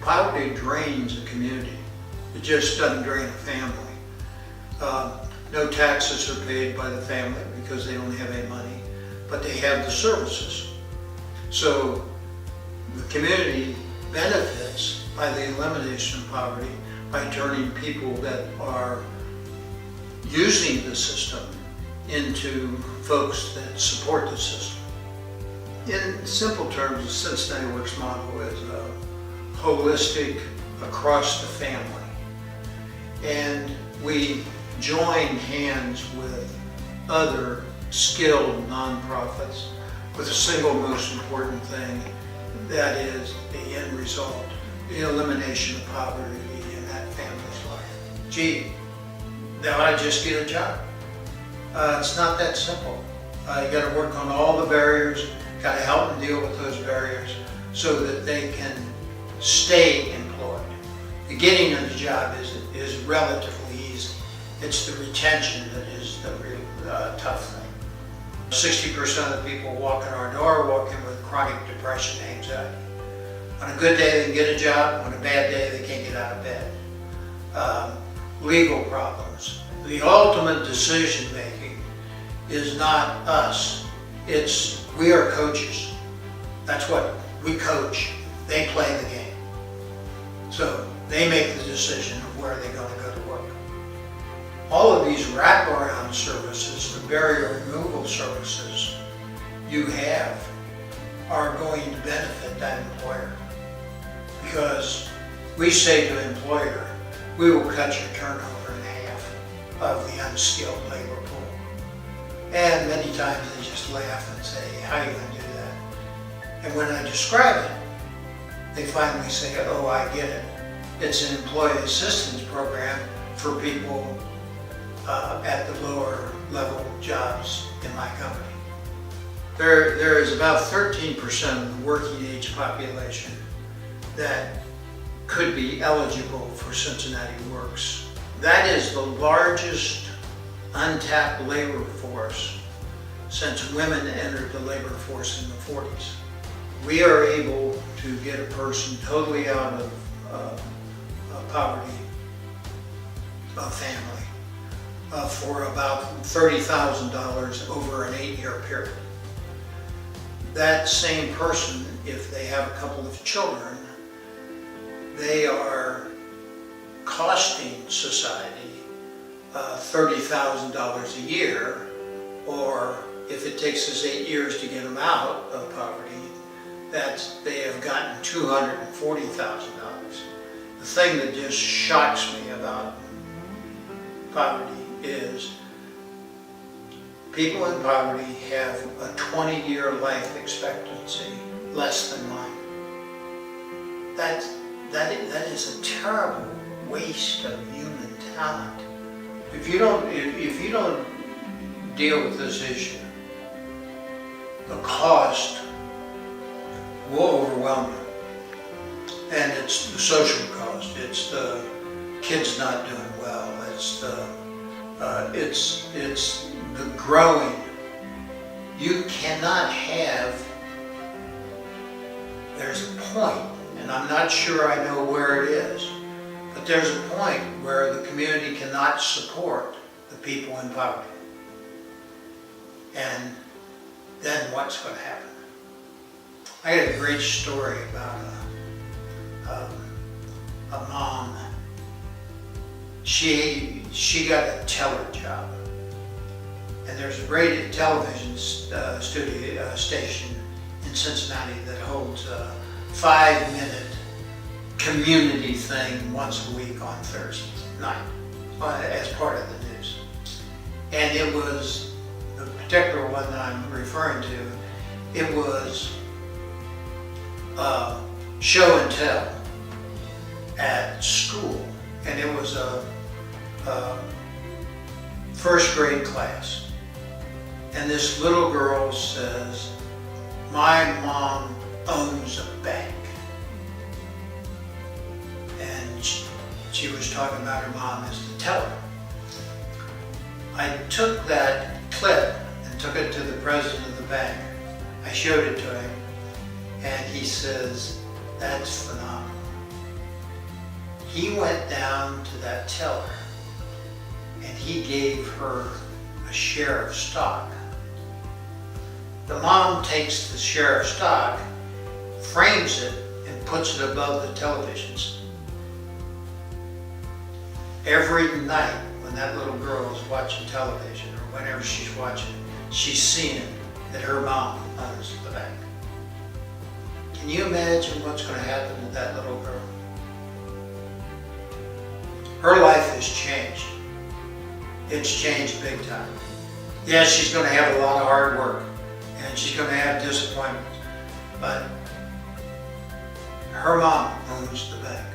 Poverty drains a community. It just doesn't drain a family. No taxes are paid by the family because they don't have any money, but they have the services. So the community benefits by the elimination of poverty by turning people that are using the system into folks that support the system. In simple terms, the Cincinnati Works model is holistic across the family. And we join hands with other skilled nonprofits with a single most important thing, that is the end result, the elimination of poverty in that family's life. Gee, now I just get a job. It's not that simple. You got to work on all the barriers, got to help them deal with those barriers so that they can stay employed. The getting of the job is relatively easy. It's the retention that is the real tough thing. 60% of the people walk in our door walk in with chronic depression and anxiety. On a good day they can get a job, on a bad day they can't get out of bed. Legal problems. The ultimate decision making is not us. It's, we are coaches. That's what we coach. They play the game. So they make the decision of where they're going to go to work. All of these wraparound services, the barrier removal services you have, are going to benefit that employer. Because we say to the employer, we will cut your turnover in half of the unskilled labor pool. And many times they just laugh and say, how are you going to do that? And when I describe it, they finally say, oh, I get it. It's an employee assistance program for people at the lower level jobs in my company. There is about 13% of the working age population that could be eligible for Cincinnati Works. That is the largest untapped labor force since women entered the labor force in the 40s. We are able to get a person totally out of poverty, a family, for about $30,000 over an 8-year period. That same person, if they have a couple of children, they are costing society $30,000 a year, or if it takes us 8 years to get them out of poverty, they have gotten $240,000. The thing that just shocks me about poverty is people in poverty have a 20-year life expectancy less than mine. That is a terrible waste of human talent. If you don't deal with this issue, the cost will overwhelm you. And it's the social cost. It's the kids not doing well. It's the growing. You cannot have. There's a point, and I'm not sure I know where it is, but there's a point where the community cannot support the people in poverty. And then what's going to happen? I got a great story about a mom. She got a teller job, and there's a radio television station in Cincinnati that holds a 5-minute community thing once a week on Thursday night as part of the news. And it was the particular one that I'm referring to. It was show and tell at school, and it was a first grade class, and this little girl says, my mom owns a bank. And she was talking about her mom as the teller. I took that clip and took it to the president of the bank. I showed it to him, and he says, that's phenomenal. He went down to that teller and he gave her a share of stock. The mom takes the share of stock, frames it, and puts it above the televisions. Every night when that little girl is watching television, or whenever she's watching, she's seeing that her mom owns the bank. Can you imagine what's going to happen to that little girl? Her life has changed. It's changed big time. Yes, she's going to have a lot of hard work, and she's going to have disappointments, but her mom owns the bank.